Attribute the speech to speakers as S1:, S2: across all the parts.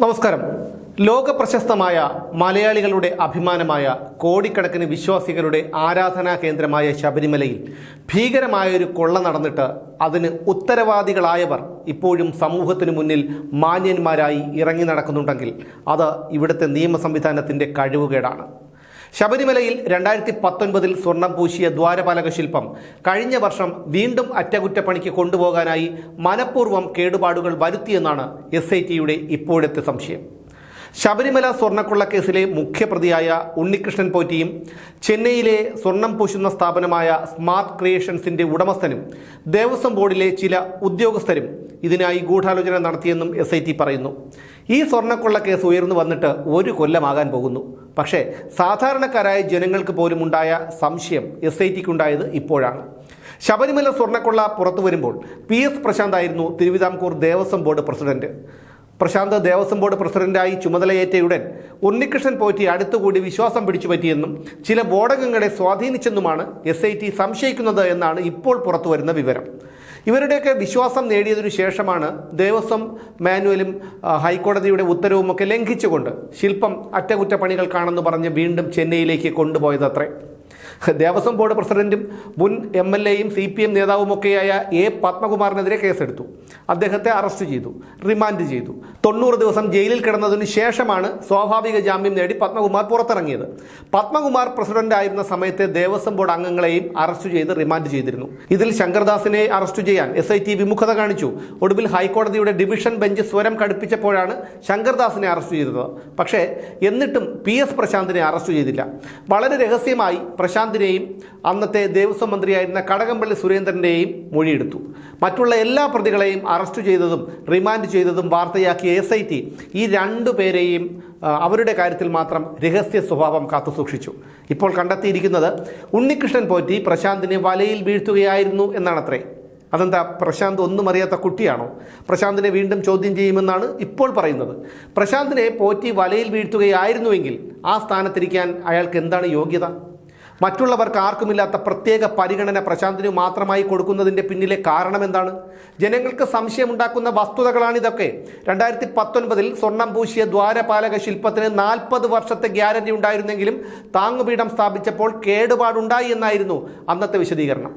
S1: നമസ്കാരം. ലോക പ്രശസ്തമായ മലയാളികളുടെ അഭിമാനമായ കോടിക്കണക്കിന് വിശ്വാസികളുടെ ആരാധനാ കേന്ദ്രമായ ശബരിമലയിൽ ഭീകരമായൊരു കൊള്ള നടന്നിട്ട് അതിന് ഉത്തരവാദികളായവർ ഇപ്പോഴും സമൂഹത്തിനു മുന്നിൽ മാന്യന്മാരായി ഇറങ്ങി നടക്കുന്നുണ്ടെങ്കിൽ അത് ഇവിടുത്തെ നിയമ സംവിധാനത്തിൻ്റെ കഴിവുകേടാണ്. ശബരിമലയിൽ 2019 സ്വർണം പൂശിയ ദ്വാരപാലക ശില്പം കഴിഞ്ഞ വർഷം വീണ്ടും അറ്റകുറ്റപ്പണിക്ക് കൊണ്ടുപോകാനായി മനഃപൂർവ്വം കേടുപാടുകൾ വരുത്തിയെന്നാണ് SITയുടെ ഇപ്പോഴത്തെ സംശയം. ശബരിമല സ്വർണ്ണക്കൊള്ള കേസിലെ മുഖ്യപ്രതിയായ ഉണ്ണികൃഷ്ണൻ പോറ്റിയും ചെന്നൈയിലെ സ്വർണം പൂശുന്ന സ്ഥാപനമായ സ്മാർട്ട് ക്രിയേഷൻസിന്റെ ഉടമസ്ഥനും ദേവസ്വം ബോർഡിലെ ചില ഉദ്യോഗസ്ഥരും ഇതിനായി ഗൂഢാലോചന നടത്തിയെന്നും SIT പറയുന്നു. ഈ സ്വർണ്ണക്കൊള്ള കേസ് ഉയർന്നു വന്നിട്ട് 1 കൊല്ലമാകാൻ പോകുന്നു. പക്ഷേ സാധാരണക്കാരായ ജനങ്ങൾക്ക് പോലും ഉണ്ടായ സംശയം SITക്കുണ്ടായത് ഇപ്പോഴാണ്. ശബരിമല സ്വർണ്ണക്കൊള്ള പുറത്തു വരുമ്പോൾ PS പ്രശാന്ത് ആയിരുന്നു Travancore Devaswom board president. Prashanth Devaswom board പ്രസിഡന്റായി ചുമതലയേറ്റയുടൻ ഉണ്ണികൃഷ്ണൻ പോറ്റി അടുത്തുകൂടി വിശ്വാസം പിടിച്ചുപറ്റിയെന്നും ചില ബോർഡംഗങ്ങളെ സ്വാധീനിച്ചെന്നുമാണ് SIT സംശയിക്കുന്നത് എന്നാണ് ഇപ്പോൾ പുറത്തുവരുന്ന വിവരം. ഇവരുടെയൊക്കെ വിശ്വാസം നേടിയതിനു ശേഷമാണ് ദേവസ്വം മാനുവലും ഹൈക്കോടതിയുടെ ഉത്തരവുമൊക്കെ ലംഘിച്ചുകൊണ്ട് ശില്പം അറ്റകുറ്റപ്പണികൾക്കാണെന്ന് പറഞ്ഞ് വീണ്ടും ചെന്നൈയിലേക്ക് കൊണ്ടുപോയതത്രേ. ദേവസ്വം ബോർഡ് പ്രസിഡന്റും മുൻ MLAയും CPM നേതാവുമൊക്കെയായ A. പത്മകുമാറിനെതിരെ കേസെടുത്തു. അദ്ദേഹത്തെ അറസ്റ്റ് ചെയ്തു, റിമാൻഡ് ചെയ്തു. 90 ദിവസം ജയിലിൽ കിടന്നതിനു ശേഷമാണ് സ്വാഭാവിക ജാമ്യം നേടി പത്മകുമാർ പുറത്തിറങ്ങിയത്. പത്മകുമാർ പ്രസിഡന്റ് ആയിരുന്ന സമയത്തെ ദേവസ്വം ബോർഡ് അംഗങ്ങളെയും അറസ്റ്റ് ചെയ്ത് റിമാൻഡ് ചെയ്തിരുന്നു. ഇതിൽ ശങ്കർദാസിനെ അറസ്റ്റ് ചെയ്യാൻ SIT വിമുഖത കാണിച്ചു. ഒടുവിൽ ഹൈക്കോടതിയുടെ ഡിവിഷൻ ബെഞ്ച് സ്വരം കടുപ്പിച്ചപ്പോഴാണ് ശങ്കർദാസിനെ അറസ്റ്റ് ചെയ്തത്. പക്ഷേ എന്നിട്ടും PS പ്രശാന്തിനെ അറസ്റ്റ് ചെയ്തില്ല. വളരെ രഹസ്യമായി പ്രശാന്തിനെയും അന്നത്തെ ദേവസ്വം മന്ത്രിയായിരുന്ന കടകംപള്ളി സുരേന്ദ്രൻ്റെയും മൊഴിയെടുത്തു. മറ്റുള്ള എല്ലാ പ്രതികളെയും അറസ്റ്റ് ചെയ്തതും റിമാൻഡ് ചെയ്തതും വാർത്തയാക്കിയ SIT ഈ 2 പേരെയും അവരുടെ കാര്യത്തിൽ മാത്രം രഹസ്യ സ്വഭാവം കാത്തുസൂക്ഷിച്ചു. ഇപ്പോൾ കണ്ടെത്തിയിരിക്കുന്നത് ഉണ്ണികൃഷ്ണൻ പോറ്റി പ്രശാന്തിനെ വലയിൽ വീഴ്ത്തുകയായിരുന്നു എന്നാണത്രേ. അതെന്താ, പ്രശാന്ത് ഒന്നും അറിയാത്ത കുട്ടിയാണോ? പ്രശാന്തിനെ വീണ്ടും ചോദ്യം ചെയ്യുമെന്നാണ് ഇപ്പോൾ പറയുന്നത്. പ്രശാന്തിനെ പോറ്റി വലയിൽ വീഴ്ത്തുകയായിരുന്നുവെങ്കിൽ ആ സ്ഥാനത്തിരിക്കാൻ അയാൾക്ക് എന്താണ് യോഗ്യത? മറ്റുള്ളവർക്ക് ആർക്കുമില്ലാത്ത പ്രത്യേക പരിഗണന പ്രശാന്തിന് മാത്രമായി കൊടുക്കുന്നതിൻ്റെ പിന്നിലെ കാരണം എന്താണ്? ജനങ്ങൾക്ക് സംശയമുണ്ടാക്കുന്ന വസ്തുതകളാണിതൊക്കെ. 2019 സ്വർണം പൂശിയ ദ്വാരപാലക ശില്പത്തിന് 40 വർഷത്തെ ഗ്യാരണ്ടി ഉണ്ടായിരുന്നെങ്കിലും താങ്ങുപീഠം സ്ഥാപിച്ചപ്പോൾ കേടുപാടുണ്ടായി എന്നായിരുന്നു അന്നത്തെ വിശദീകരണം.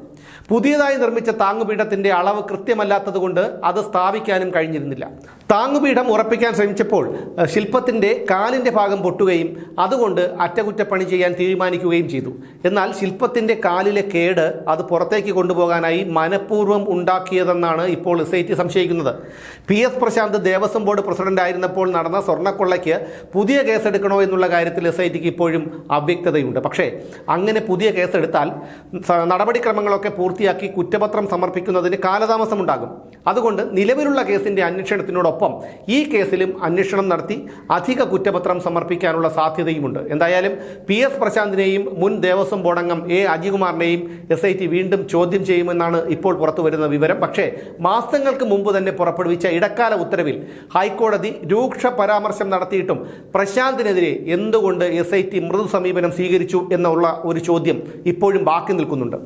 S1: പുതിയതായി നിർമ്മിച്ച താങ്ങുപീഠത്തിന്റെ അളവ് കൃത്യമല്ലാത്തതുകൊണ്ട് അത് സ്ഥാപിക്കാനും കഴിഞ്ഞിരുന്നില്ല. താങ്ങുപീഠം ഉറപ്പിക്കാൻ ശ്രമിച്ചപ്പോൾ ശില്പത്തിന്റെ കാലിന്റെ ഭാഗം പൊട്ടുകയും അതുകൊണ്ട് അറ്റകുറ്റപ്പണി ചെയ്യാൻ തീരുമാനിക്കുകയും ചെയ്തു. എന്നാൽ ശില്പത്തിന്റെ കാലിലെ കേട് അത് പുറത്തേക്ക് കൊണ്ടുപോകാനായി മനഃപൂർവ്വം ഉണ്ടാക്കിയതെന്നാണ് ഇപ്പോൾ SIT സംശയിക്കുന്നത്. PS Prashanth Devaswom board president ആയിരുന്നപ്പോൾ നടന്ന സ്വർണ്ണക്കൊള്ളയ്ക്ക് പുതിയ കേസെടുക്കണോ എന്നുള്ള കാര്യത്തിൽ SITക്ക് ഇപ്പോഴും അവ്യക്തതയുണ്ട്. പക്ഷേ അങ്ങനെ പുതിയ കേസെടുത്താൽ നടപടിക്രമങ്ങളൊക്കെ പൂർത്തിയാക്കി കുറ്റപത്രം സമർപ്പിക്കുന്നതിന് കാലതാമസമുണ്ടാകും. അതുകൊണ്ട് നിലവിലുള്ള കേസിന്റെ അന്വേഷണത്തിനോടൊപ്പം ഈ കേസിലും അന്വേഷണം നടത്തി അധിക കുറ്റപത്രം സമർപ്പിക്കാനുള്ള സാധ്യതയുമുണ്ട്. എന്തായാലും PS പ്രശാന്തിനെയും മുൻ ദേവസ്വം ബോർഡംഗം A. അജികുമാറിനെയും SIT വീണ്ടും ചോദ്യം ചെയ്യുമെന്നാണ് ഇപ്പോൾ പുറത്തുവരുന്ന വിവരം. പക്ഷേ മാസങ്ങൾക്ക് മുമ്പ് തന്നെ പുറപ്പെടുവിച്ച ഇടക്കാല ഉത്തരവിൽ ഹൈക്കോടതി രൂക്ഷ പരാമർശം നടത്തിയിട്ടും പ്രശാന്തിനെതിരെ എന്തുകൊണ്ട് SIT മൃദു സമീപനം സ്വീകരിച്ചു എന്നുള്ള ഒരു ചോദ്യം ഇപ്പോഴും ബാക്കി നിൽക്കുന്നുണ്ട്.